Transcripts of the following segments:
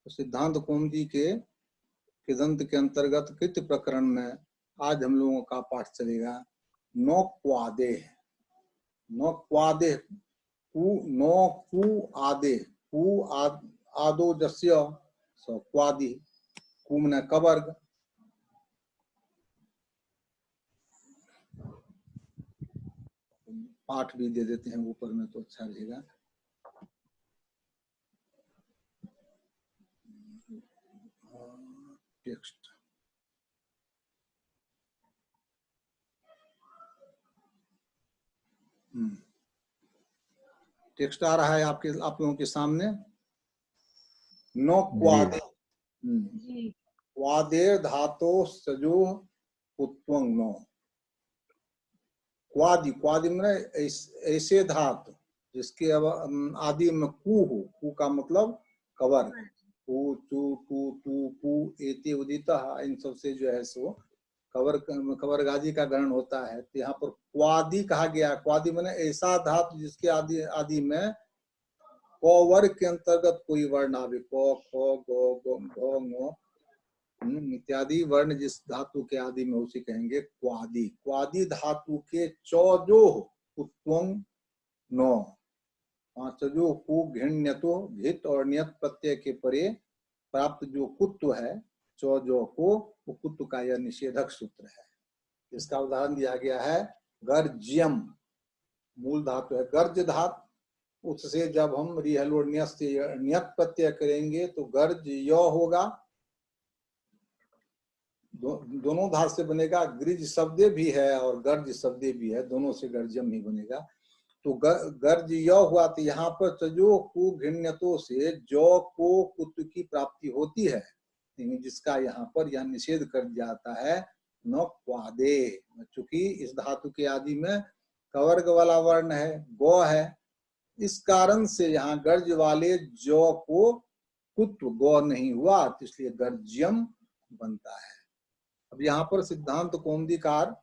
तो सिद्धांत कौमुदी के कृदंत के अंतर्गत कृत्य प्रकरण में आज हम लोगों का पाठ चलेगा नौक्वादे। नौक्वादे कु आदे कु आदो जस्य क्वादि। कु मने कवर्ग। पाठ भी दे देते हैं ऊपर में तो अच्छा रहेगा। टेक्स्ट टेक्स्ट आ रहा है आप लोगों के सामने। नो क्वादे क्वादेर धातो सजो उत्वंग नो। क्वादि क्वादि में ऐसे धातु जिसके अब आदि में कु हो। कु का मतलब कवर। कु चु टू टू पु एते उदिता इन सब से जो है सो कवर आदि का ग्रहण होता है। तो यहाँ पर क्वादि कहा गया। क्वादि माने ऐसा धातु जिसके आदि में क वर्ग के अंतर्गत कोई वर्ण आवे। क ख ग घ ङ इत्यादि वर्ण जिस धातु के आदि में उसे कहेंगे क्वादि। क्वादि धातु के चौजो उत्वंग नो। चजो कु घिण्यतो घित और नियत प्रत्यय के परे प्राप्त जो कुत्व है चौजो को, वो कुत्व का यह निषेधक सूत्र है। इसका उदाहरण दिया गया है गर्ज्यम। मूल धातु है गर्ज धातु। उससे जब हम रिहल और नियत से नियत प्रत्यय करेंगे तो गर्ज य होगा। दोनों धातु से बनेगा। गृज शब्दे भी है और गर्ज शब्दे भी है, दोनों से गर्जम ही बनेगा। तो गर्ज य हुआ। तो यहाँ पर तजो को घिण्यतो से जो को कुत्व की प्राप्ति होती है, जिसका यहाँ पर यह निषेध कर जाता है न क्वादे। चूंकि इस धातु के आदि में कवर्ग वाला वर्ण है, गो है, इस कारण से यहाँ गर्ज वाले जो को कुत्व गो नहीं हुआ, तो इसलिए गर्ज्यम बनता है। अब यहाँ पर सिद्धांत कौमुदीकार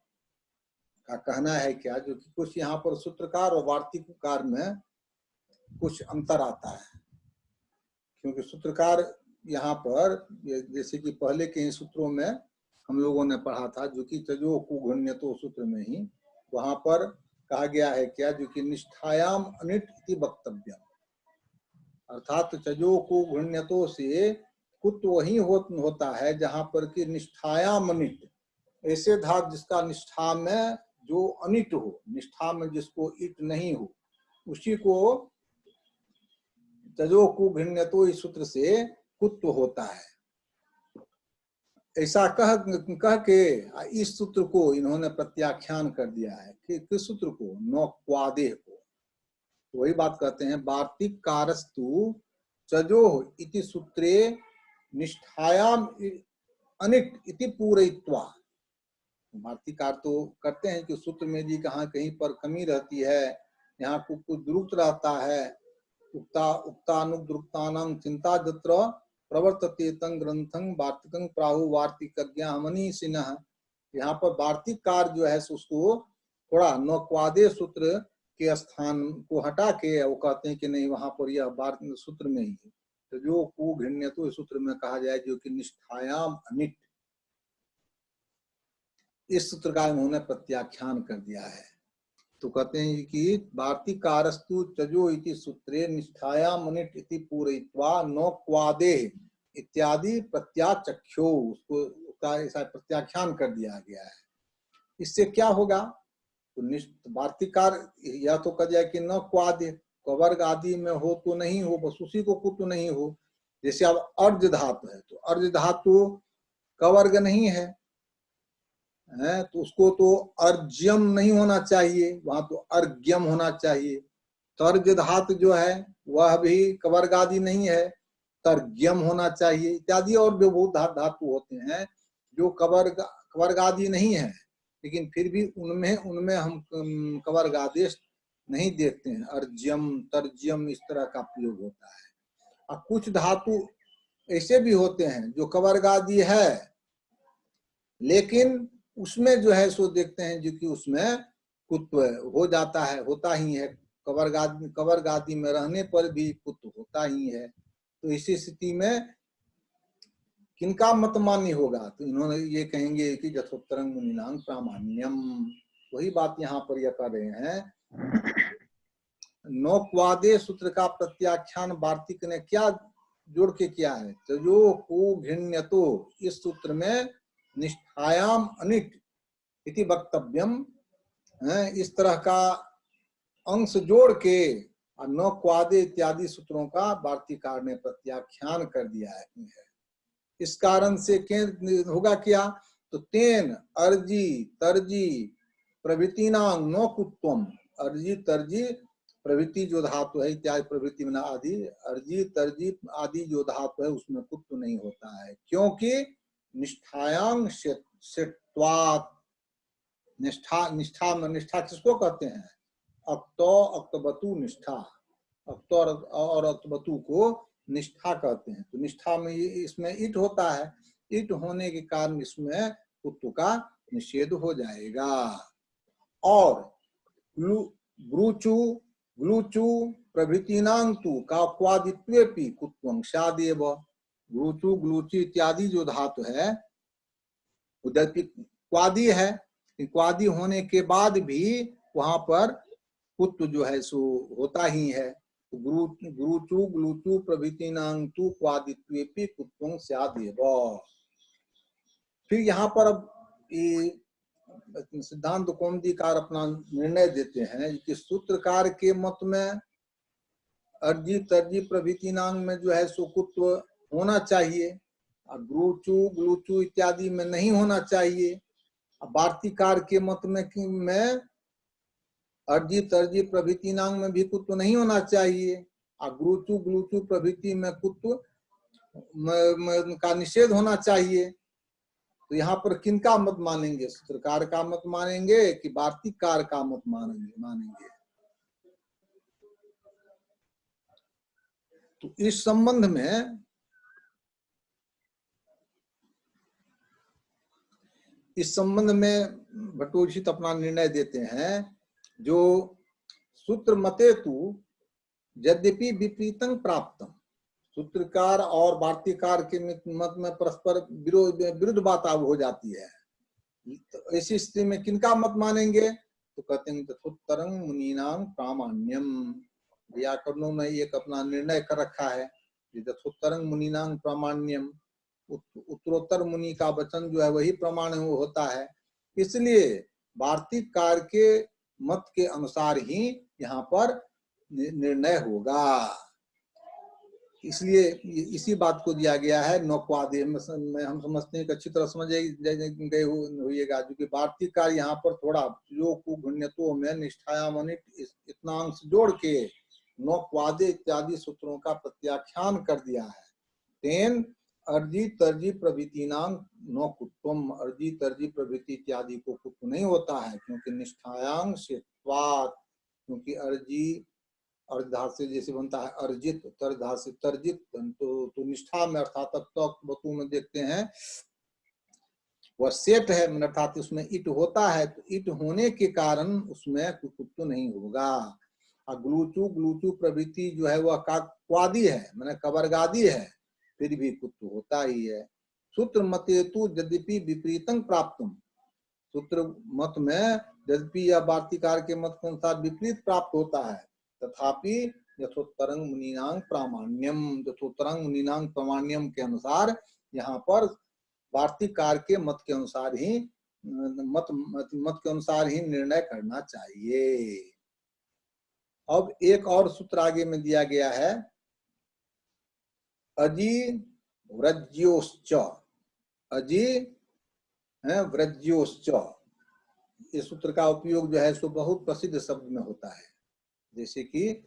का कहना है क्या, जो कि कुछ यहाँ पर सूत्रकार और वार्तिककार में कुछ अंतर आता है। क्योंकि सूत्रकार यहाँ पर जैसे कि पहले के ही सूत्रों में हम लोगों ने पढ़ा था, जो कि तजो कुघ्ण्यतो सूत्र में ही वहां पर कहा गया है क्या, जो कि निष्ठायाम अनिट इति वक्तव्यम। अर्थात तजो कुघ्ण्यतो से कुत्व वही होता है जहां पर कि निष्ठायाम अनिट, ऐसे धातु जिसका निष्ठा में जो अनिट हो, निष्ठा में जिसको इट नहीं हो, उसी को तजो कुघ्ण्यतो इस सूत्र से कुत्व होता है। ऐसा कह के इस सूत्र को इन्होंने प्रत्याख्यान कर दिया है कि किस सूत्र को, नौ क्वादे को। तो वही बात कहते हैं वार्तिक कारस्तु चजो इति सूत्रे निष्ठायाम अनिट इति पूरयित्वा। वार्तिकार तो करते हैं कि सूत्र में जी कहाँ कहीं पर कमी रहती है, यहाँ कुछ दुरुक्त रहता है। उक्तानुद्रुक्तानां चिंता जत्र प्रवर्तते तं ग्रंथं वार्तिकं प्राहु वार्तिकज्ञामनीषिणः। यहाँ पर वार्तिककार जो है उसको थोड़ा नौक्वादे सूत्र के स्थान को हटा के वो कहते हैं कि नहीं, वहां पर यह सूत्र में ही तो जो कुघ्ण्यतो सूत्र में कहा जाए, जो कि निष्ठायाम अनिट, इस सूत्र का इन्होंने प्रत्याख्यान कर दिया है। तो कहते हैं कि वार्तिकारस्तु तजो इति सूत्रे निष्ठायाम अनिट इति पूरयित्वा नो क्वादे इत्यादि प्रत्याचख्यो, उसको ऐसा प्रत्याख्यान कर दिया गया है। इससे क्या होगा, तो वार्तिकार या तो कह जाए कि न क्वादे, कवर्ग आदि में हो तो नहीं हो, बस उसी को कुत्व नहीं हो। जैसे अब अर्ज धातु है, तो अर्ज धातु कवर्ग नहीं है, तो उसको तो अर्ज्यम नहीं होना चाहिए, वहां तो अर्घ्यम होना चाहिए। तर्ज धातु जो है वह भी कवर्ग आदि नहीं है, तर्घ्यम होना चाहिए। इत्यादि और भी बहुत धातु होते हैं जो कवर्ग आदि नहीं है, लेकिन फिर भी उनमें हम कवर्ग आदेश नहीं देखते हैं। अर्ज्यम तर्ज्यम इस तरह का प्रयोग होता है। और कुछ धातु ऐसे भी होते हैं जो कवर्ग आदि है, लेकिन उसमें जो है सो देखते हैं जो कि उसमें कुत्व हो जाता है, होता ही है। कवर्ग आदि में रहने पर भी कुत्व होता ही है। तो इसी स्थिति में किनका मत मान्य होगा, तो इन्होंने ये कहेंगे कि यथोत्तरं मुनीनां प्रामाण्यम। वही बात यहाँ पर यह कर रहे हैं। नौक्वादे सूत्र का प्रत्याख्यान वार्तिक ने क्या जोड़ के किया है, तजो को घृण्यतो, इस सूत्र में निष्ठायाम अनिट इति वक्तव्यम, इस तरह का अंश जोड़ के नौक्वादे इत्यादि सूत्रों का वार्तिकार ने प्रत्याख्यान कर दिया है। इस कारण से होगा क्या, तो तेन अर्जी तर्जी प्रवृत्तिनां नौकुत्वम, अर्जी तर्जी प्रवृत्ति जो धातु है इत्यादि, प्रवृत्ति में आदि, अर्जी तर्जी आदि जो धातु है उसमें कुत्व नहीं होता है, क्योंकि निष्ठायां शेत्वात्, निष्ठा, निष्ठा किसको कहते हैं, अक्तो अक्तबतु निष्ठा, अक्तो और अक्तबतु को निष्ठा कहते हैं। तो निष्ठा में इसमें इट होता है, इट होने के कारण इसमें कुत्व का निषेध हो जाएगा। और ग्लूचु ग्लूचु प्रभृतिनां तु काक्वादित्वेपि कुत्वं स्यादेव, ग्लूचु ग्लूचि इत्यादि जो धातु है उदयपि क्वादी है, क्वादी होने के बाद भी वहां पर कुत्व जो है सो होता ही है। ग्लूचु ग्लूचु प्रभृतिनां तु क्वादित्वेपि कुत्वं स्यादेव। फिर यहाँ पर अब सिद्धांत कौमुदीकार अपना निर्णय देते हैं कि सूत्रकार के मत में अर्जी तर्जी प्रभृतिनां में जो है सो कुत्व होना चाहिए, ग्लूचु ग्लूचु इत्यादि में नहीं होना चाहिए। वार्तिकार के मत में अर्जी तर्जी प्रभृतिनां में भी कुत्व नहीं होना चाहिए, और ग्लूचु ग्लूचु प्रभृति में कुत्व का निषेध होना चाहिए। तो यहाँ पर किनका मत मानेंगे, सूत्रकार का मत मानेंगे कि वार्तिकार का मत मानेंगे। तो इस संबंध में भट्टोजित अपना निर्णय देते हैं, जो सूत्र मते तु यद्यपि विपरीतं प्राप्तम, सूत्रकार और वार्तिकार के मत में परस्पर विरुद्ध बात हो जाती है। तो ऐसी स्थिति में किनका मत मानेंगे, तो कहते हैं तथोत्तरं मुनीनां प्रामाण्यम। व्याकरणों में एक अपना निर्णय कर रखा है, तथोत्तरं मुनीनां प्रामाण्यम, उत्तरोत्तर मुनि का वचन जो है वही प्रमाण होता है। इसलिए वार्तिकार के मत के अनुसार ही यहाँ पर निर्णय होगा। इसलिए इसी बात को दिया गया है नौक्वादे में। हम समझते हैं कि अच्छी तरह समझ गए होइएगा, जो कि वार्तिकार यहाँ पर थोड़ा जो कुघ्ण्यत्व में निष्ठायामनिट इतना अंश जोड़ के नौक्वादे इत्यादि सूत्रों का प्रत्याख्यान कर दिया है। तेन अर्जी तर्जी प्रभृतिनां नौकुत्वम, अर्जी तर्जी प्रभृति इत्यादि को कुत्व नहीं होता है, क्योंकि निष्ठायां शेत्वात्, क्योंकि अर्जी अर्धा से जैसे बनता है अर्जित, तरधा से तर्जित, तो निष्ठा में अर्थात वतु में देखते हैं वह सेठ है, अर्थात उसमें इट होता है, तो इट होने के कारण उसमें कुत्व नहीं होगा। और ग्लूचु ग्लूचु प्रवृत्ति जो है वह क्वादी है, मैंने कबरगादी है, फिर भी कुत्व होता ही है। सूत्र मतेतु यद्यपि विपरीतं प्राप्तम, सूत्र मत में यद्यपि या वार्तिकार के मत के अनुसार विपरीत प्राप्त होता है, तथापि यथोत्तरं मुनीनां प्रामाण्यम, यथोत्तरं मुनीनां प्रामाण्यम के अनुसार यहाँ पर वार्तिकार के मत के अनुसार ही मत के अनुसार ही निर्णय करना चाहिए। अब एक और सूत्र आगे में दिया गया है, अजी व्रज्योश्च, अजी व्रज्योश्च। इस सूत्र का उपयोग जो है सो बहुत प्रसिद्ध शब्द में होता है, जैसे कि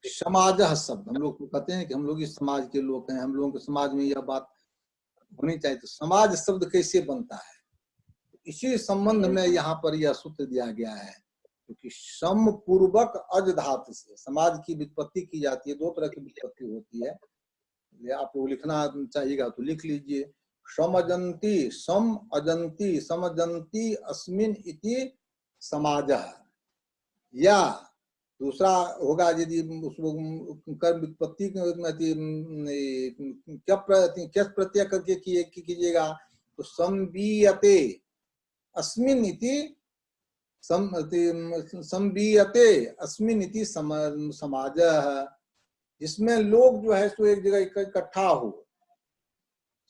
समाज शब्द। हम लोग कहते हैं कि हम लोग इस समाज के लोग हैं, हम लोगों के समाज में यह बात होनी चाहिए। तो समाज शब्द कैसे बनता है, इसी संबंध में यहाँ पर यह सूत्र दिया गया है, क्योंकि सम पूर्वक अज धातु से समाज की व्युत्पत्ति की जाती है। दो तरह की व्युत्पत्ति होती है, आपको लिखना चाहिएगा तो लिख लीजिए। समजंती, सम अजंती, समजंती अस्मिन इति समाजः, या दूसरा होगा यदि उसको कर्म व्युत्पत्ति क्या प्रत्यय करके कीजिएगा तो संबीयते अस्मिन् इति संबीयते अस्मिन् इति समाजः, जिसमें लोग जो है सो एक जगह इकट्ठा हो।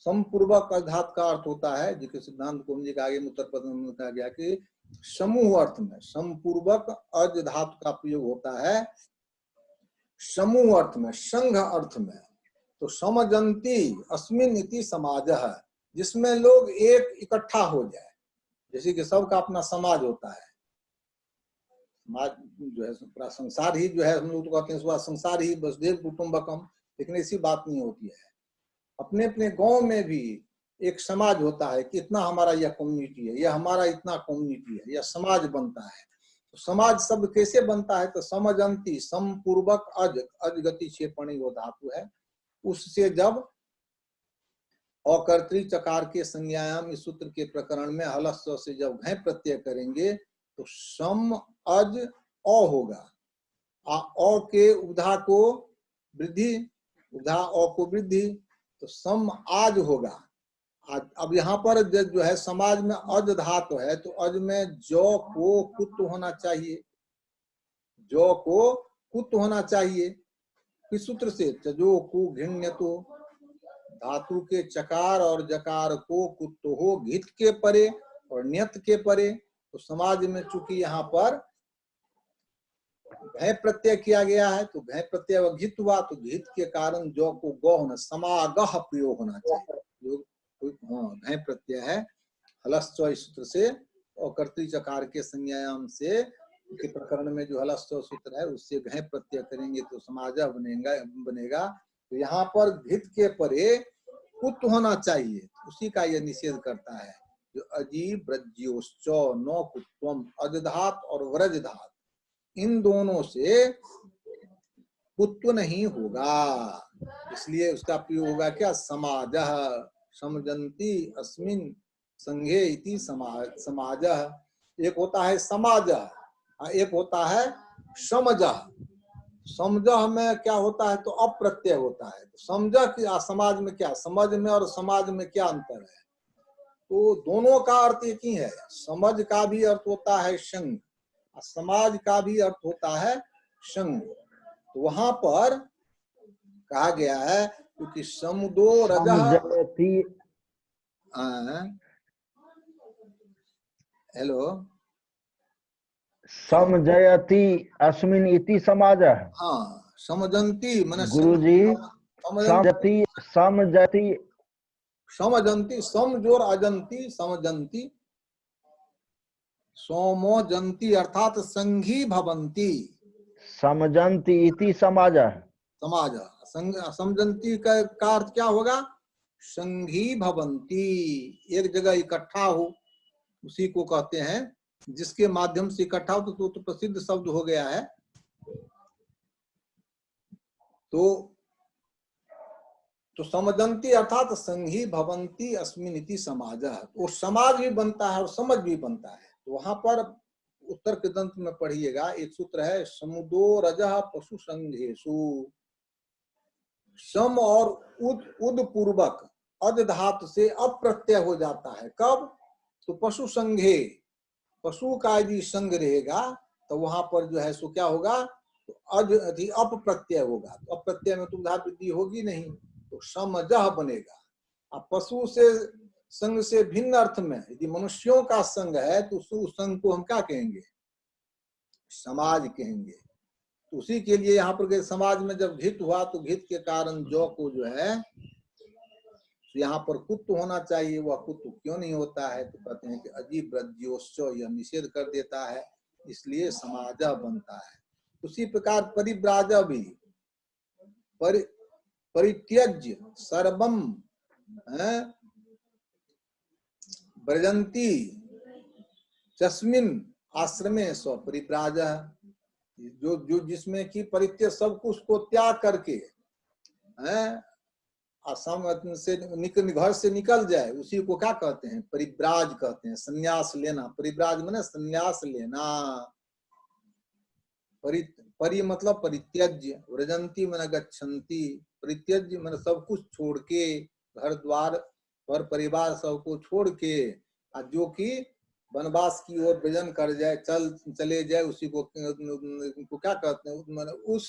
समपूर्वक अर्धात का अर्थ होता है जिसके सिद्धांत को मुझे आगे उत्तर पद में कहा गया कि समूह अर्थ में समपूर्वक अर्ध धातु का प्रयोग होता है समूह अर्थ में, संघ अर्थ में। तो समजंती अस्मिन् इति समाजः, जिसमें लोग एक इकट्ठा हो जाए, जैसे कि सबका अपना समाज होता है। समाज जो है पूरा संसार ही जो है हम लोग तो कहते हैं संसार ही वसुधैव कुटुंबकम, लेकिन ऐसी बात नहीं होती है। अपने अपने गांव में भी एक समाज होता है कि इतना हमारा यह कम्युनिटी है, यह हमारा इतना कम्युनिटी है, यह समाज बनता है। तो समाज शब्द कैसे बनता है तो समजंती समपूर्वक अज गति क्षेपणी वो धातु है, उससे जब अकर्तृ चकार के संज्ञायाम इस सूत्र के प्रकरण में हलस्व से जब घय प्रत्यय करेंगे तो सम अज अ होगा। अ के उधा को वृद्धि, उधा अ को वृद्धि, तो सम आज होगा। अब यहाँ पर जो है समाज में अज धातु है तो अज में जो को कुत होना चाहिए, जो को कुत होना चाहिए। किस सूत्र से? जो को घिण्य तो धातु के चकार और जकार को कुत हो घित के परे और न्यत के परे। तो समाज में चूंकि यहाँ पर घय प्रत्यय किया गया है तो घय प्रत्यय घित हुआ तो घित के कारण जो को गौ होना समागह प्रयोग होना चाहिए। घय प्रत्यय है हलस्व सूत्र से और कर्तृ चकार के संज्ञायाम से के प्रकरण में जो हलस्व सूत्र है उससे घय प्रत्यय करेंगे तो समाजः बनेगा। तो यहाँ पर घित के परे कुत होना चाहिए, उसी का यह निषेध करता है। जो अजी ब्रज्योश्च नौ कुत्वम अजधात और व्रजधात इन दोनों से कुत्व नहीं होगा, इसलिए उसका प्रयोग होगा क्या समाजः समजंती अस्मिन् संघे इति समाजः। एक होता है समाजः, एक होता है समजः। समझ में क्या होता है तो अप्रत्यय होता है। तो समझ कि समाज में क्या, समझ में और समाज में क्या अंतर है? तो दोनों का अर्थ एक ही है। समझ का भी अर्थ होता है संघ, समाज का भी अर्थ होता है संघ। तो वहां पर कहा गया है क्योंकि समुदो रजः हेलो समजयति अस्मिन् इति समाजः। हाँ समजंती माने गुरुजी समजति समजति समजंती सम जोर अजंती समजंती सोमो जंती अर्थात संघी भवंती समजन्ति इति समाजः। समाज समजंती का अर्थ क्या होगा? संघी भवंती, एक जगह इकट्ठा हो, उसी को कहते हैं। जिसके माध्यम से इकट्ठा हो तो प्रसिद्ध शब्द हो गया है। तो समजंती अर्थात संघी भवंती अस्मिन् इति समाजः। वो समाज भी बनता है और समझ भी बनता है। तो वहां पर उत्तर के दंत में पढ़िएगा एक सूत्र है समुदो रजः पशु संघेषु। सम और उद पूर्वक अज धातु से अप्रत्यय हो जाता है। कब? तो पशु संघे, पशु का यदि संघ रहेगा तो वहां पर जो है सो क्या होगा तो अज अधि अप प्रत्यय होगा। तो अप्रत्यय में तो उधा वृद्धि होगी नहीं, तो समजह बनेगा। अब पशु से संघ से भिन्न अर्थ में यदि मनुष्यों का संघ है तो उस संघ को हम क्या कहेंगे? समाज कहेंगे। तो उसी के लिए यहाँ पर समाज में जब घित हुआ तो घित के कारण जो को जो है तो यहाँ पर कुत्त होना चाहिए, वह कुत्त क्यों नहीं होता है? तो कहते हैं कि अजीब ब्रज्योश्च यह निषेध कर देता है, इसलिए समाज बनता है। उसी प्रकार परिव्राज भी परित्यज्य सर्वम ब्रजंती चस्मिन आश्रमे स्व परिव्राज, जो जिसमें कि परित्यज सब कुछ को त्याग करके आश्रम से घर से निकल जाए, उसी को क्या कहते हैं? परिव्राज कहते हैं। संन्यास लेना, परिव्राज माने संन्यास लेना। परि मतलब परित्यज्य, व्रजंती मन गच्छन्ति, परित्यज्य मन सब कुछ छोड़ के, घर द्वार घर परिवार सबको छोड़ के, जो कि वनवास की ओर व्रजन कर जाए, चले जाए, उसी को क्या कहते हैं, उस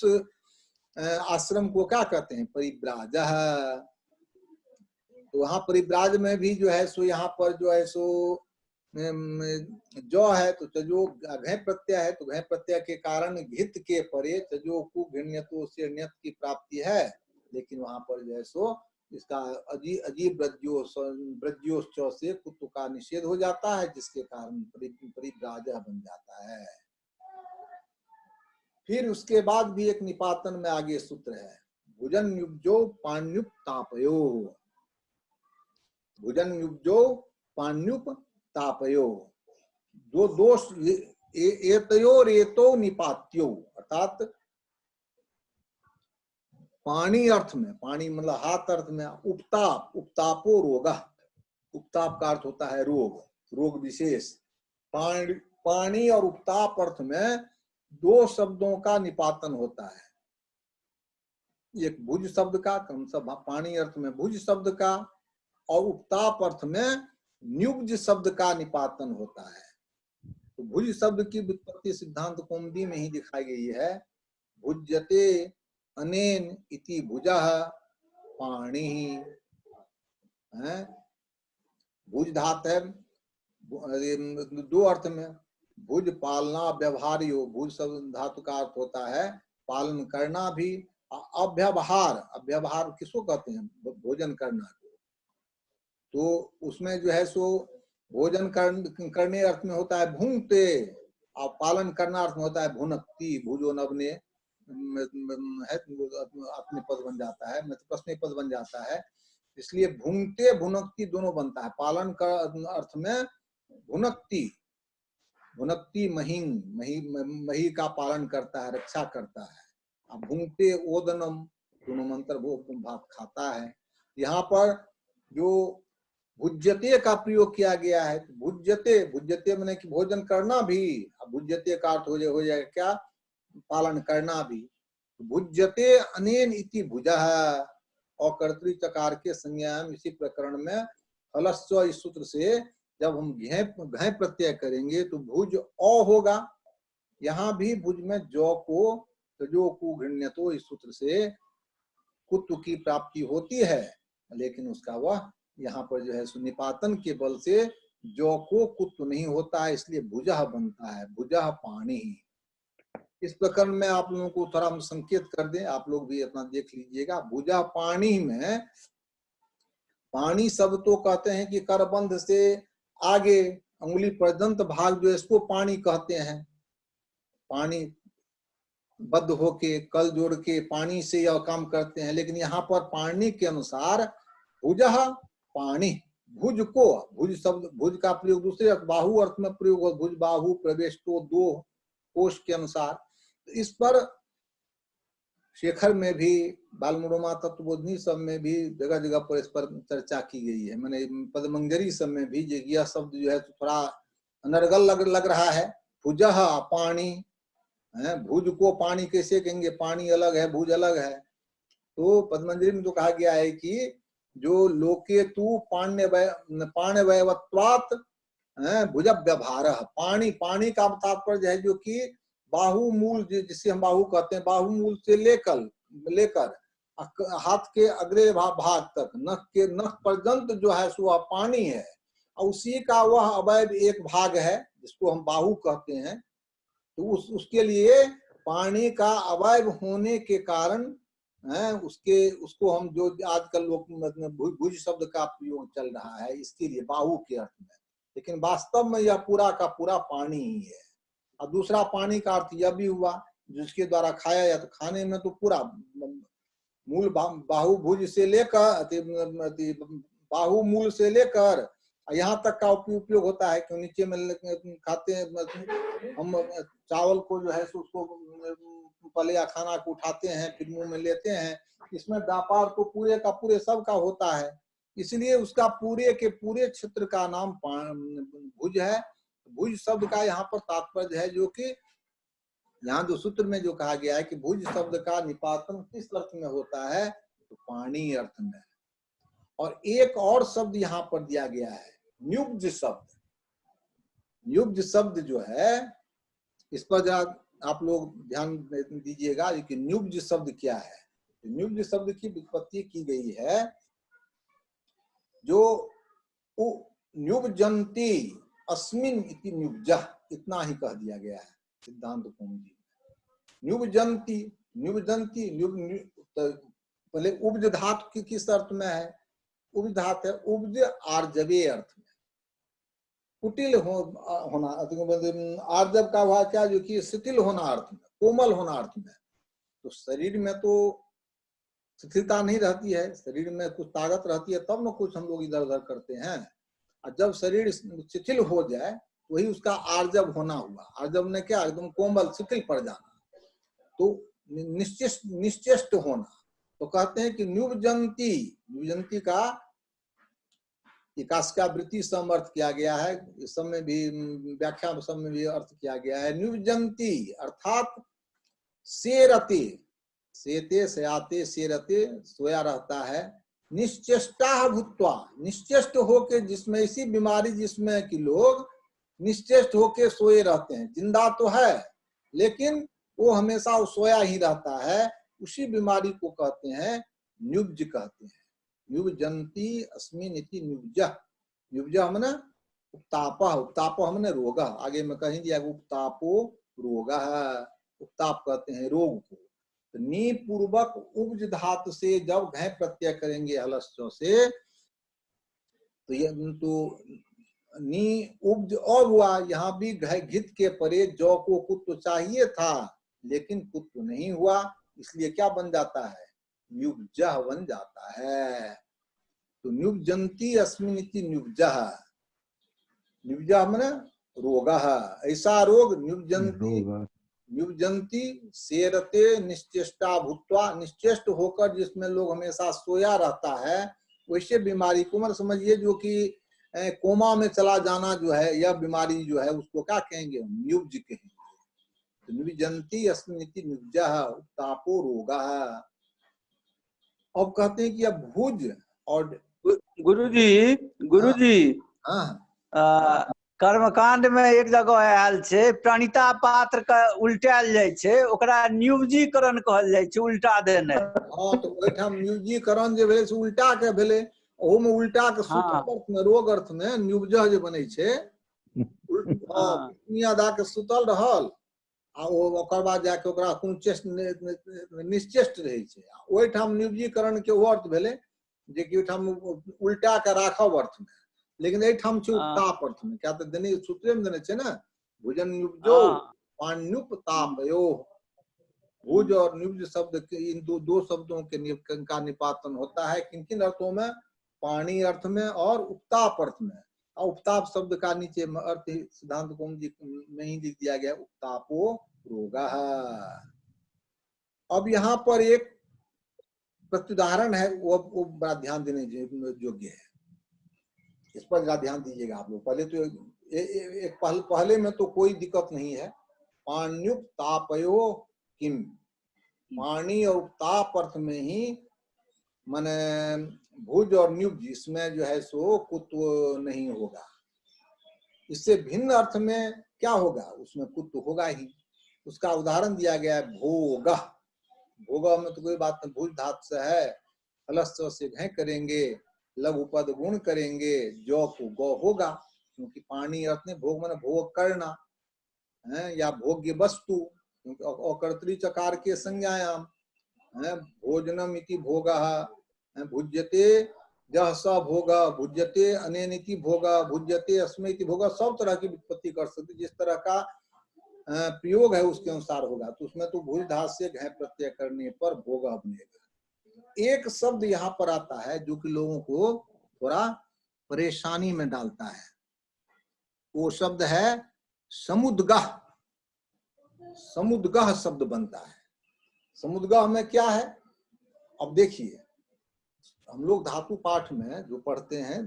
आश्रम को क्या कहते हैं, परिव्राज। तो वहां परिव्राज में भी जो है सो यहाँ पर जो है सो जो है तो तजो घय प्रत्यय है, तो घय प्रत्यय के कारण घित के परे तजो को घृण्यतो से ण्यत की प्राप्ति है, लेकिन वहां पर जो है सो इसका अजीब ब्रज्योश्च से कुत्व का निषेध हो जाता है, जिसके कारण परिव्राज बन जाता है। फिर उसके बाद भी एक निपातन में आगे सूत्र है, भुजन युब्जो पाण्युप तापयो, भुजन युब्जो पाण्युप तापयो, दो दोष एतयो रेतो निपात्यो, अर्थात पानी अर्थ में, पानी मतलब हाथ अर्थ में, उपताप, उपतापो रोग, उपताप का अर्थ होता है रोग, रोग विशेष। पानी और उपताप अर्थ में दो शब्दों का निपातन होता है, एक भुज शब्द का, पानी अर्थ में भुज शब्द का, और उपताप अर्थ में न्युब्ज शब्द का निपातन होता है। तो भुज शब्द की व्युत्पत्ति सिद्धांत कौमुदी में ही दिखाई गई है, भुज्यते अनेन इति भुजः पाणी है, भुज धातु है दो अर्थ में, भुज पालना व्यवहार्यो, भुज शब्द धातु का अर्थ होता है पालन करना भी, अव्यवहार, अव्यवहार किसको कहते हैं, भोजन करना को, तो उसमें जो है सो भोजन करने अर्थ में होता है भूंगते, और पालन करना अर्थ में होता है भुनक्ति, भुजो नवने है अपने पद बन जाता है, मतलब प्रश्न पद बन जाता है, इसलिए भूंगते भुनक्ति दोनों बनता है। पालन का अर्थ में भुनक्ति, भुनक्ति महिंग, मही का पालन करता है, रक्षा करता है, अब भूंगते ओदनम दोनों मंत्र वो भात खाता है। यहाँ पर जो भुज्यते का प्रयोग किया गया है, भुज्यते, भुज्यते मैंने कि भोजन करना भी, भुज्यते का अर्थ हो जाएगा क्या, पालन करना भी, भुज्यते अनेन इति भुजः, और कर्तृ चकार के संज्ञान इसी प्रकरण में हलस्व इस सूत्र से जब हम घय प्रत्यय करेंगे तो भुज अ होगा, यहाँ भी भुज में जो को तजो को घृण्यतो इस सूत्र से कुत्व की प्राप्ति होती है, लेकिन उसका वह यहाँ पर जो है सुनिपातन के बल से जो को कुत्व नहीं होता है, इसलिए भुजः बनता है, भुजः पानी। इस प्रकरण में आप लोगों को थोड़ा हम संकेत कर दें, आप लोग भी अपना देख लीजिएगा। भुजा पानी में पानी शब्द तो कहते हैं कि करबंध से आगे अंगुली पर्यंत भाग जो है इसको पानी कहते हैं, पानी बद्ध होके कल जोड़ के पानी से यह काम करते हैं, लेकिन यहाँ पर पानी के अनुसार भुजः पानी, भुज को, भुज शब्द, भुज का प्रयोग दूसरे बाहु अर्थ में प्रयोग हो, भुज बाहु प्रवेश तो दो कोश के अनुसार। इस पर शेखर में भी, बालमुड़मा तत्वबोधनी सब में भी जगह जगह पर इस पर चर्चा की गई है, मैंने पद्मंजरी सब में भी यह शब्द जो है तो थोड़ा अनर्गल लग रहा है, भुजः पानी है, भुज को पानी कैसे कहेंगे, पानी अलग है भुज अलग है। तो पद्मंजरी में तो कहा गया है कि जो लोके तू पाण्यवयवत्वात् भुज व्यवहार, पानी, पानी का तात्पर्य है जो कि बाहु मूल जिसे हम बाहु कहते हैं, बाहु मूल से लेकर हाथ के अग्रे भाग तक नख पर्यंत जो है सो पानी है, और उसी का वह अवयव एक भाग है जिसको हम बाहु कहते हैं। तो उसके लिए पानी का अवयव होने के कारण उसको हम जो आजकल लोग भुज शब्द का प्रयोग चल रहा है इसके लिए बाहु के अर्थ में, लेकिन वास्तव में यह पूरा का पूरा पानी ही है। और दूसरा पानी का अर्थ यह भी हुआ जिसके द्वारा खाया या तो खाने में तो पूरा मूल बाहुभुज से लेकर बाहु मूल से लेकर यहाँ तक का उपयोग होता है कि नीचे में खाते हैं हम चावल को जो है उसको पहले या खाना को उठाते हैं फिर मुंह में लेते हैं, इसमें व्यापार तो पूरे का पूरे सब का होता है, इसलिए उसका पूरे के पूरे क्षेत्र का नाम भुज है। भुज शब्द का यहाँ पर तात्पर्य है जो कि यहाँ जो सूत्र में जो कहा गया है कि भुज शब्द का निपातन किस अर्थ में होता है, तो पानी अर्थ में। और एक और शब्द यहाँ पर दिया गया है, न्युब्ज शब्द। न्युब्ज शब्द जो है, इस पर जरा आप लोग ध्यान दीजिएगा कि न्युब्ज शब्द क्या है। न्युब्ज शब्द की व्युत्पत्ति की गई है, जो न्युब्जन्ति अस्मिन् इति न्युब्जः, इतना ही कह दिया गया है सिद्धांत कौमुदी। न्युब्जन्ति, न्युब्जन्ति, पहले उपज धातु की किस अर्थ में है? उपज धातु है उपज आर्जवे अर्थ में, कुटिल होना, आर्जव का हुआ क्या, जो कि शिथिल होना अर्थ में, कोमल होना अर्थ में। तो शरीर में तो शिथिलता नहीं रहती है, शरीर में कुछ ताकत रहती है, तब न कुछ हम लोग इधर उधर करते हैं। और जब शरीर शिथिल हो जाए, वही उसका आर्जव होना हुआ। आर्जव ने क्या, एकदम कोमल शिथिल पड़ जाना, तो निश्चेष्ट होना। तो कहते हैं कि न्युब्जन्ति, न्युब्जन्ति का विकास का वृत्ति सम अर्थ किया गया है, इस सब में भी व्याख्या सब में भी अर्थ किया गया है। न्युब्जन्ति अर्थात सेरते, सेते सयाते सेरते, सोया रहता है। निश्चेष्टा भूत्वा, निश्चेष्ट होके, जिसमें इसी बीमारी जिसमें कि लोग निश्चेष्ट होके सोए रहते हैं, जिंदा तो है लेकिन वो हमेशा सोया ही रहता है, उसी बीमारी को कहते हैं न्युब्ज कहते हैं। न्युब्जन्ति अस्मिन् इति न्युब्जः। न्युब्जः माने उपतापः, उपतापः माने रोगः। आगे में कहीं दिया उपतापो रोगः, उपताप कहते हैं रोग को। तो नी पूर्वक उपज धातु से जब घय प्रत्यय करेंगे हलस्व से, तो ये तो नी उपज और हुआ, यहाँ भी घय घित के परे जौ को कुत्व चाहिए था, लेकिन कुत्व नहीं हुआ, इसलिए क्या बन जाता है, न्युब्जः बन जाता है। तो न्युब्जन्ति अस्मिन् इति न्युब्जः, न्युब्जः माने रोगः, ऐसा रोग न्युब्जन्ति, न्युब्जन्ति सेरते निश्चेष्टा भूत्वा, निश्चेष्ट होकर जिसमें लोग हमेशा सोया रहता है, वैसे बीमारी को मतलब समझिए, जो कि कोमा में चला जाना जो है, यह बीमारी जो है उसको क्या कहेंगे, न्युब्ज कहेंगे। तो न्युब्जन्ति अस्मिन् इति न्युब्जः उपतापो रोगः। अब कहते हैं कि अब भुज और गुरुजी हाँ कर्मकांड में एक जगह आयल छै, प्रणिता पात्र का उल्टायल जाय छै, ओकरा न्युब्जीकरण कहल जाय छै, उल्टा देने। हाँ, तो ओहिठाम न्युब्जीकरण जे भेलै से उल्टा के भेलै, ओहो में उल्टा के सूत्र अर्थ में, रोग अर्थ में न्युब्जः जे बनै छै, दुनिया दा के सुतल रहल आ ओकर बाद जाके ओकरा कोनो चेष्ट निश्चेष्ट रहै छै, ओहिठाम न्युब्जीकरण के ओ अर्थ भेलै जे कि ओहिठाम उल्टा के राखब अर्थ में, लेकिन एठाम छै उपताप अर्थ में। क्या तो देने सूत्रे में देने छै ना, भुजन न्युब्जो पाण्युपतापयो। भुज और न्युब्ज शब्द के इन दो शब्दों के का निपातन होता है किन किन अर्थों में, पानी अर्थ में और उपताप अर्थ में। और उपताप शब्द का नीचे अर्थ सिद्धांत कौमुदी में ही लिख दिया गया, उपतापो रोगः। अब यहाँ पर एक प्रत्युदाहरण है, वो बड़ा ध्यान देने योग्य है, इस पर जरा ध्यान दीजिएगा आप लोग। पहले तो एक पहले में तो कोई दिक्कत नहीं है, पाण्युपतापयो किम, पानी और ताप अर्थ में ही माने भुज और न्युब्ज, इसमें जो है सो कुत्व नहीं होगा। इससे भिन्न अर्थ में क्या होगा, उसमें कुत्व होगा ही। उसका उदाहरण दिया गया है भोग। भोग में तो कोई बात नहीं, भुज धातु से है, हलस्व से घय करेंगे, लघु पद गुण करेंगे, जौ को गौ होगा, क्योंकि पानी अर्थ में भोग माने भोग करना है, या भोग्य वस्तु, क्योंकि अकर्तृ चकार के संज्ञायाम है। भोजनम इति भोगः, भुज्यते जह स भोग, भुज्यते अनेन इति भोग, भुज्यते अस्मै इति भोग, सब तरह की व्युत्पत्ति कर सकते, जिस तरह का प्रयोग है उसके अनुसार होगा। तो उसमें तो भुज धातु से घय प्रत्यय करने पर भोग बनेगा। एक शब्द यहाँ पर आता है जो कि लोगों को थोड़ा परेशानी में डालता है, वो शब्द है समुद्गह। समुद्गह शब्द बनता है। समुद्गह में क्या है, अब देखिए, हम लोग धातु पाठ में जो पढ़ते हैं,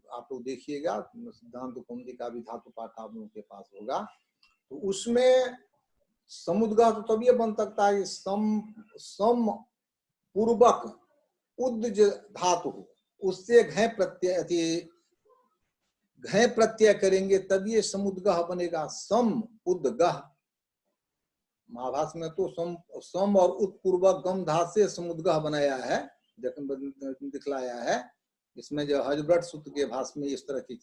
आप लोग देखिएगा, सिद्धांत कौमुदी का भी धातु पाठ आप लोगों के पास होगा, तो उसमें समुद्गह तो तभी बन सकता है सम पूर्वक उद्ज धातु, उससे घय प्रत्यय करेंगे तब ये समुद्गह बनेगा। सम उद्गह, महाभाष्य में तो सम और उत्पूर्वक गम धातु से समुद्गह बनाया है, दिखलाया है। इसमें जो हजब्रट सूत्र के भाष्य में इस तरह की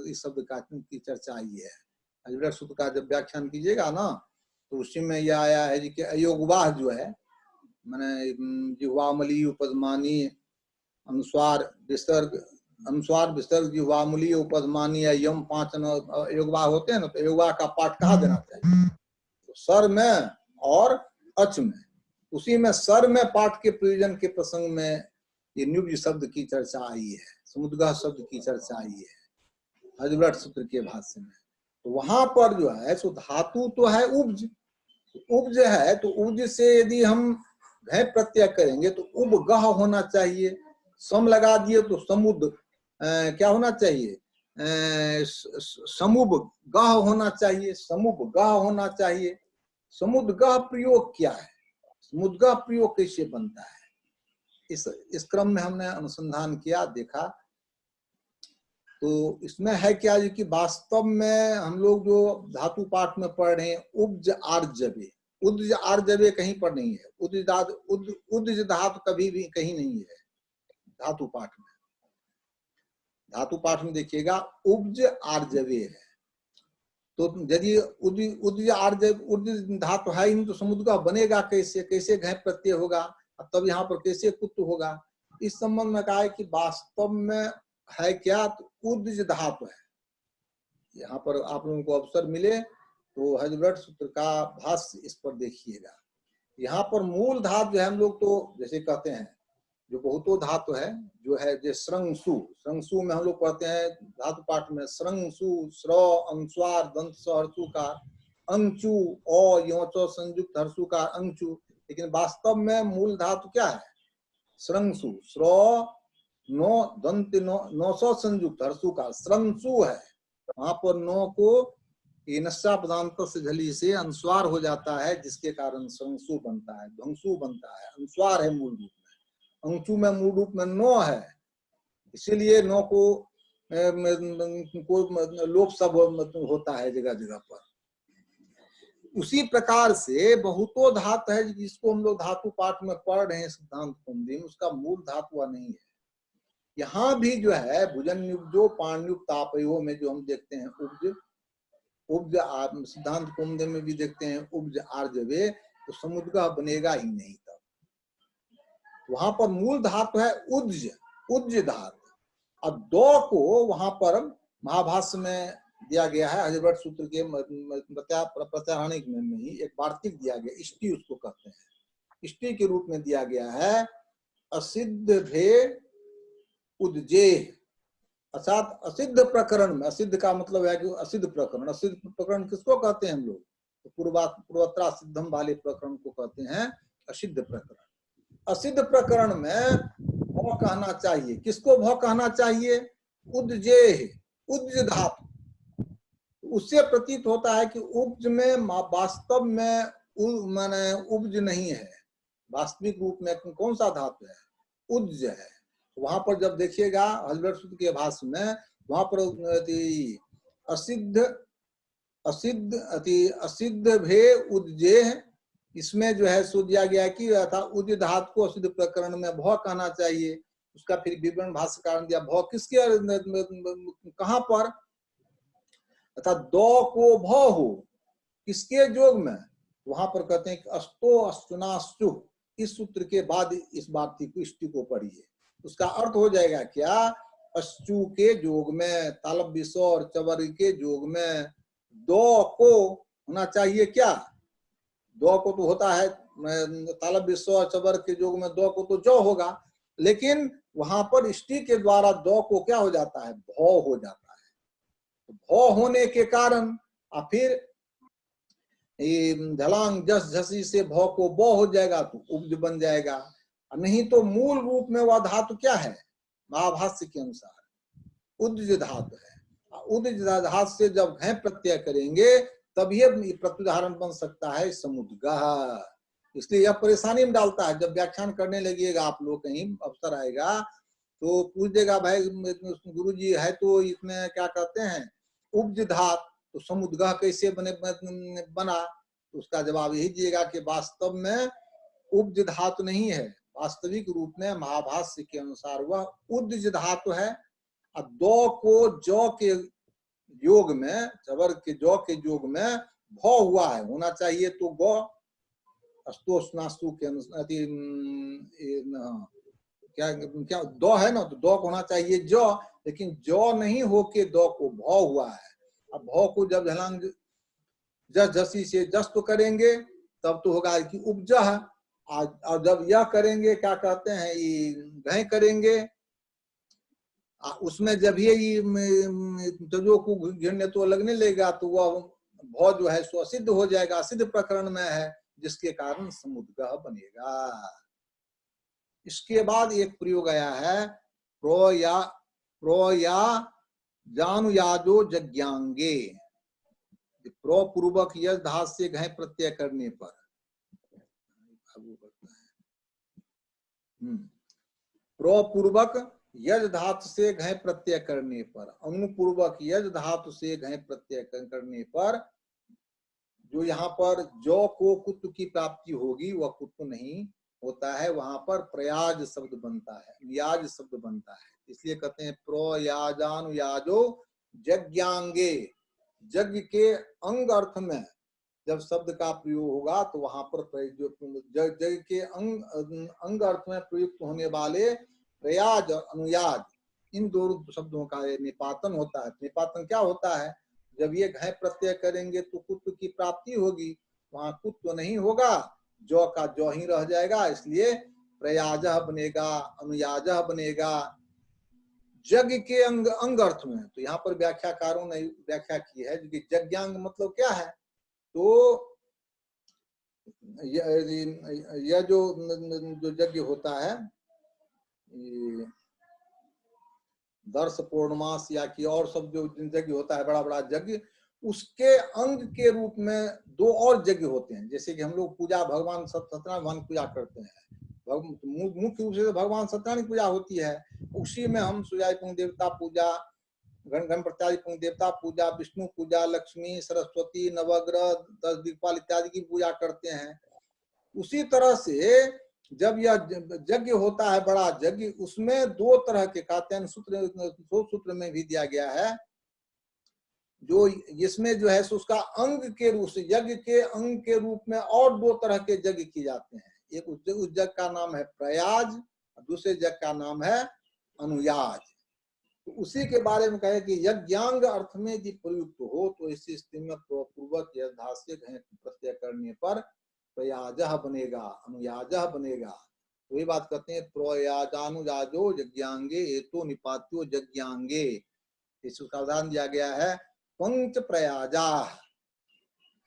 इस शब्द की चर्चा आई है। हजब्रट सूत्र का जब व्याख्यान कीजिएगा ना तो उसी में यह आया है कि अयोगवाह जो है माने जिह्वामली उपदमानी अनुस्वार विसर्ग जिह्वामली उपदमानी यम 5 अयोगवाह होते हैं ना, तो अयोगवाह का पाठ कहाँ देना चाहिए? तो सर में और अच में, उसी में सर में पाठ के प्रयोजन के प्रसंग में ये न्युब्ज शब्द की चर्चा आई है, समुद्गह शब्द की चर्चा आई है हजब्रट सूत्र के भाष्य में। तो वहां पर जो है सो धातु तो है उब्ज, उब्ज है तो उब्ज से यदि हम घय प्रत्यय करेंगे तो उपगह होना चाहिए। सम लगा दिए तो समुद क्या होना चाहिए? समुपगह होना चाहिए, समुपगह होना चाहिए। समुद्गह प्रयोग क्या है? समुद्गह प्रयोग कैसे बनता है? इस क्रम में हमने अनुसंधान किया, देखा तो इसमें है क्या जी कि वास्तव में हम लोग जो धातु पाठ में पढ़ रहे हैं उब्ज आर्जवे, उद्ज आर्जवे कहीं पर नहीं है। उद्ज धातु कभी भी कहीं नहीं है धातु पाठ में। धातु पाठ में देखिएगा उब्ज आर्जवे है। तो यदि उद्ज आर्जव उद्ज धातु है ही नहीं तो समुद्गह बनेगा कैसे? कैसे घय प्रत्यय होगा? तब यहाँ पर कैसे कुत्त होगा? इस संबंध में कहा है कि वास्तव में है क्या? तो उद्ज धातु है। यहाँ पर आप लोगों को अवसर मिले तो हजब्रट सूत्र का भाष्य इस पर देखिएगा। यहाँ पर मूल धातु जो है हम लोग तो जैसे कहते हैं जो बहुतो धातु है जो है जो श्रंसु, श्रंसु में हम लोग पढ़ते हैं धातु पाठ में श्रंसु श्र अनुस्वार दंत हर्षुकार अंचु अ योचो संयुक्त हर्षुकार अंचु। लेकिन वास्तव में मूल धातु क्या है? श्रंसु, श्र नो दंत नौसो संयुक्त हर्षुकार श्रंसु है। वहां पर नो को नशा पदांत से झली से अनुस्वार हो जाता है जिसके कारण श्रंसु बनता है, ध्वंसु बनता है। अनुस्वार है मूल रूप में, अंचु में मूल रूप में नो है, इसीलिए नो को लोप सब होता है जगह जगह पर। उसी प्रकार से बहुतो धातु है जिसको हम लोग धातु पाठ में पढ़ रहे हैं सिद्धांत कौमुदी में, उसका मूल धातु वह नहीं है। यहाँ भी जो है भुजन युग्जो पाणयुक्त तापयो में जो हम देखते हैं उब्ज सिद्धांत कौमुदी में भी देखते हैं उब्ज आर्जवे, तो समुद्गह बनेगा ही नहीं। तब वहां पर मूल धातु है उद्ज, उद्ज धातु। अब दो को वहां पर महाभाष्य में दिया गया है, हजब्रट सूत्र के प्रत्यारणिक में ही एक वार्तिक दिया गया, इष्टि उसको कहते हैं, इष्टि के रूप में दिया गया है। असिद्ध भे उद्जे, अर्थात असिद्ध प्रकरण में, असिद्ध का मतलब है कि असिद्ध प्रकरण, असिद्ध प्रकरण किसको कहते हैं हम लोग? तो पूर्वत्रा सिद्धम वाले प्रकरण को कहते हैं असिद्ध प्रकरण। असिद्ध प्रकरण में भ कहना चाहिए, किसको भ कहना चाहिए? उद्जे, उद्ज धातु। उससे प्रतीत होता है कि उब्ज में वास्तव में माने उब्ज नहीं है, वास्तविक रूप में कौन सा धातु है? उद्ज है। वहां पर जब देखिएगा हजब्रट सूत्र के भाष्य में वहां पर असिद्ध भे उद्जे, इसमें जो है सो दिया गया कि उद्ज धातु को असिद्ध प्रकरण में भ कहना चाहिए। उसका फिर विवरण भाष्यकार ने दिया, भ किसके कहां पर? अर्थात दो को भ हो किसके जोग में? वहां पर कहते हैं कि अस्तो अस्तुनास्तु, इस सूत्र के बाद इस वार्तिक को इष्टि को पढ़िए। उसका अर्थ हो जाएगा क्या? अश्चु के जोग में, तालब विसो और चवर के जोग में दो को होना चाहिए। क्या दो को तो होता है तालब विसो और चवर के जोग में दो को तो जो होगा, लेकिन वहां पर इष्टि के द्वारा दो को क्या हो जाता है? भौ हो जाता है। भौ होने के कारण फिर झलांग जस झसी से भौ को बो हो जाएगा तो उब्ज बन जाएगा। नहीं तो मूल रूप में वह धातु क्या है? महाभाष्य के अनुसार उद्ज धातु है। उद्ज धातु से जब घय प्रत्यय करेंगे तभी प्रत्युदाहरण बन सकता है समुद्गः। इसलिए यह परेशानी में डालता है। जब व्याख्यान करने लगिएगा आप लोग, कहीं अवसर आएगा तो पूछ देगा भाई गुरुजी है तो इसमें क्या कहते हैं उपज धात, तो समुद्गः कैसे बना? तो उसका जवाब यही दिएगा कि वास्तव में उपज धातु नहीं है, वास्तविक रूप में महाभाष्य के अनुसार वह उद्ज धातु है। और दो को जौ के योग में, जबर के जौ के योग में भ हुआ है, होना चाहिए तो गौ अस्तोस्नास्तु के अनुसार क्या क्या दो है ना, तो दो को होना चाहिए जौ, लेकिन जौ नहीं होके दो को भ हुआ है। अब भ को जब झलांग जस जसी से जस तो करेंगे तब तो होगा कि उपजह, और जब यह करेंगे क्या कहते हैं ये घय करेंगे, उसमें जब ये तजो को घिरने तो लगने लगेगा तो वह भ जो है सो असिद्ध हो जाएगा, असिद्ध प्रकरण में है, जिसके कारण समुद्गः बनेगा। इसके बाद एक प्रयोग आया है प्रो या जानुयाजो जज्ञांगे, प्रो पूर्वक यज धात से घय प्रत्यय करने पर, प्रो पूर्वक यज धातु से घय प्रत्यय करने पर, अनुपूर्वक यज धातु से घय प्रत्यय करने पर जो यहाँ पर जो को कुत्व की प्राप्ति होगी वह कुत्व नहीं होता है, वहां पर प्रयाज शब्द बनता है, याज शब्द बनता है। इसलिए कहते हैं प्रयाजानुयाजो यज्ञांगे, यज्ञ के अंग अर्थ में जब शब्द का प्रयोग होगा तो वहां पर यज्ञ के अंग अर्थ में प्रयुक्त होने वाले प्रयाज और अनुयाज, इन दोनों शब्दों का निपातन होता है। निपातन क्या होता है? जब ये घय प्रत्यय करेंगे तो कुत्व की प्राप्ति होगी, वहां कुत्व नहीं होगा, जौ का जौ ही रह जाएगा, इसलिए प्रयाजः बनेगा, अनुयाजः बनेगा यज्ञ के अंग अर्थ में। तो यहाँ पर व्याख्याकारों ने व्याख्या की है कि यज्ञांग मतलब क्या है, तो यह जो यज्ञ होता है दर्श पूर्णमास या कि और सब जो यज्ञ होता है, बड़ा बड़ा यज्ञ, उसके अंग के रूप में दो और यज्ञ होते हैं। जैसे कि हम लोग पूजा भगवान सत्यनारायण भगवान पूजा करते हैं, मुख्य रूप से भगवान सत्यनारायण की पूजा होती है, उसी में हम सुजाय पुंग देवता पूजा, गण प्रत्यादि पुंग देवता पूजा, विष्णु पूजा, लक्ष्मी सरस्वती नवग्रह 10 दिक्पाल इत्यादि की पूजा करते हैं। उसी तरह से जब यह यज्ञ होता है बड़ा यज्ञ, उसमें दो तरह के कात्यायन सूत्र में भी दिया गया है, जो इसमें जो है उसका अंग के रूप से, यज्ञ के अंग के रूप में और दो तरह के यज्ञ किए जाते हैं। एक उस यज्ञ का नाम है प्रयाज, दूसरे यज्ञ का नाम है अनुयाज। तो उसी के बारे में कहे कि यज्ञांग अर्थ में यदि प्रयुक्त हो तो इस स्थिति में पूर्वक यज्ञ प्रत्यय करने पर प्रयाजः बनेगा, अनुयाजः बनेगा। तो ये बात कहते हैं प्रयाजानुयाजो यज्ञांगे एतो निपात्यो यज्ञांगे। इसका उदाहरण दिया गया है पंच प्रयाजा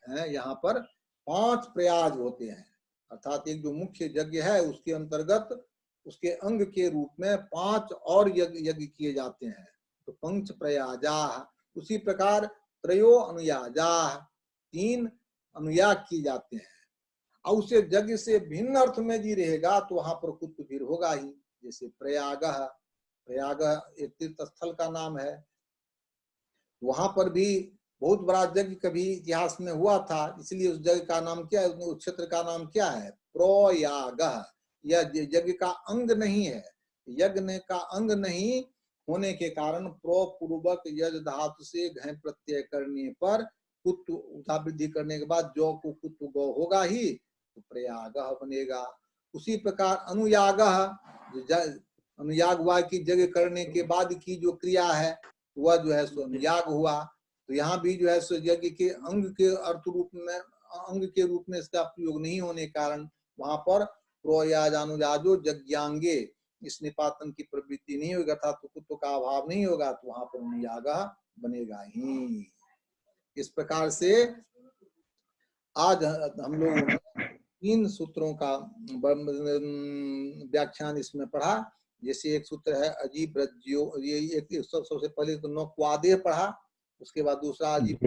है, यहाँ पर 5 प्रयाज होते हैं, अर्थात एक जो मुख्य यज्ञ है उसके अंतर्गत उसके अंग के रूप में 5 और यज्ञ किए जाते हैं, तो पंच प्रयाजा। उसी प्रकार त्रयो अनुयाजा, 3 अनुयाग किए जाते हैं। और उसे यज्ञ से भिन्न अर्थ में जी रहेगा तो वहां पर कुत्व फिर होगा ही। जैसे प्रयाग, प्रयाग एक तीर्थ स्थल का नाम है, वहां पर भी बहुत बड़ा यज्ञ कभी इतिहास में हुआ था, इसलिए उस यज्ञ का नाम क्या है, उस क्षेत्र का नाम क्या है, प्रयाग। यह यज्ञ का अंग नहीं है, यज्ञ का अंग नहीं होने के कारण प्रो पूर्वक यज धातु से घय प्रत्यय करने पर कुत्व उठा वृद्धि करने के बाद जो को कुत्व गौ होगा ही, तो प्रयाग बनेगा। उसी प्रकार अनुयाग, अनुयाग हुआ कि यज्ञ करने के बाद की जो क्रिया है वह जो है सो अनुयाग हुआ। तो यहाँ भी जो है सो यज्ञ के अंग के अर्थ रूप में, अंग के रूप में इसका प्रयोग नहीं होने कारण वहां पर प्रयाजानुयाजो यज्ञांगे इस निपातन की प्रवृत्ति नहीं होगी, अर्थात तो कुत्व का अभाव नहीं होगा, तो वहां पर अनुयाग बनेगा ही। इस प्रकार से आज हम लोग 3 सूत्रों का व्याख्यान इसमें पढ़ा। जैसे एक सूत्र है अजीब रज्यो, ये एक सबसे पहले तो नौक्वादेह पढ़ा, उसके बाद दूसरा जी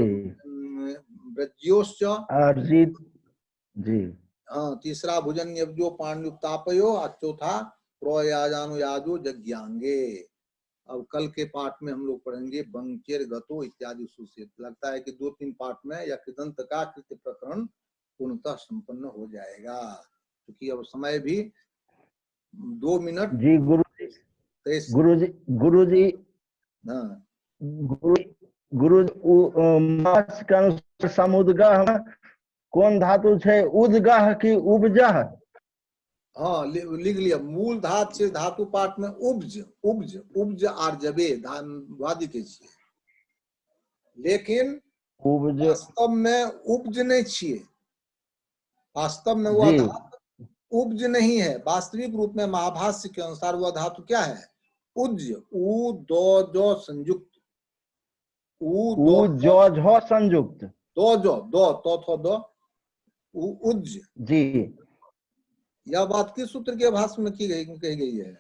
ब्रज्योश्च, अर्जित जी हाँ तीसरा भुजन्यब्जो पाण्युक्तापयो, और चौथा प्रोयाजानु याजो जज्ञांगे। अब कल के पाठ में हम लोग पढ़ेंगे बंकेर गतो इत्यादि सुसे। लगता है कि 2-3 पाठ में या कृदंत का कृत्य प्रकरण पूर्णतः संपन्न हो जाएगा, क्योंकि अब समय भी 2 मिनट जी गुरु जी 23। गुरु जी हाँ गुरु मास के अनुसार समुद्गह में कौन धातु है, उद्गह की उपजह? हाँ लिख लिया, मूल धातु से धातु पाठ में उपज उपज उपज आर्जबे वादी के छिए, लेकिन उपज वास्तव में उपज नहीं छिए, वास्तव में वह जी धातु उपज नहीं है। वास्तविक रूप में महाभाष्य के अनुसार वह धातु क्या है? उज, उ दो जो संयुक्त, उ दो जो संयुक्त, दो जो दो तो थो दो उज। जी यह बात किस सूत्र के भाष्य में कही गई है?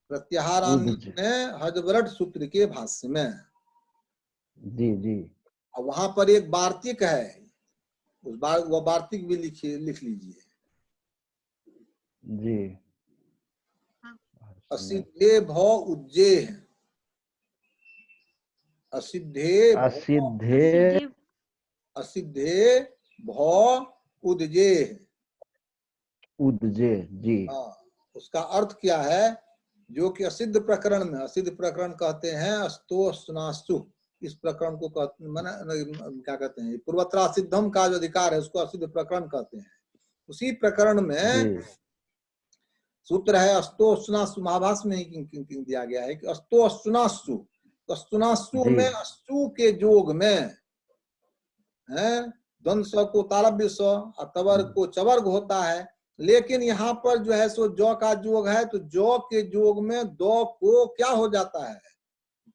प्रत्याहारान्वित में हजवरट सूत्र के भाष्य में। जी जी अब वहां पर एक वार्तिक है, उस बार वह वार्तिक भी लिख लीजिए। जी असिद्धे भौ उज्जे, असिद्धे असिद्धे असिद्धे भौ उदजे, उदजे जी हाँ उसका अर्थ क्या है? जो कि असिद्ध प्रकरण में, असिद्ध प्रकरण कहते हैं अस्तो सुनास्तु, इस प्रकरण को क्या कहते हैं, पूर्वत्रा सिद्धम का जो अधिकार है उसको असिद्ध प्रकरण कहते हैं। उसी प्रकरण में सूत्र है अस्तो सुनास्तु, महाभाष्य में ही दिया गया है कि अस्तो सुनास्तु, तो सुनास्तु में अस्तु के जोग में है द्वंद स को तालव्य स और तवर्ग को चवर्ग होता है, लेकिन यहाँ पर जो है सो जौ का जोग है, तो जौ के जोग में दो को क्या हो जाता है?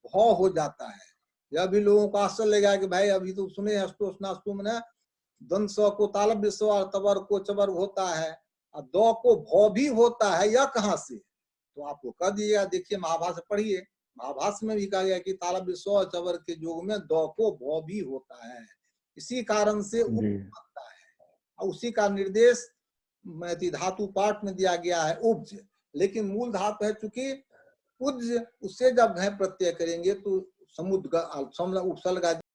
भौ हो जाता है। यह भी लोगों को आश्चर्य लगेगा कि भाई अभी तो सुने अस्तो सुनास्तु में द्वंद स को तालव्य स और तवर्ग को चवर्ग होता है और दो को भौ भी होता है, यह कहाँ से? तो आपको कह दिया, देखिए महाभाष्य पढ़िए, महाभाष्य में भी कहा गया कि तालव्य स और चवर्ग के जोग में दो को भौ भी होता है, इसी कारण से बनता है। और उसी का निर्देश धातु पाठ में दिया गया है उपज, लेकिन मूल धातु है चूंकि उज, उससे जब घय प्रत्यय करेंगे तो समुद्र उपसर्ग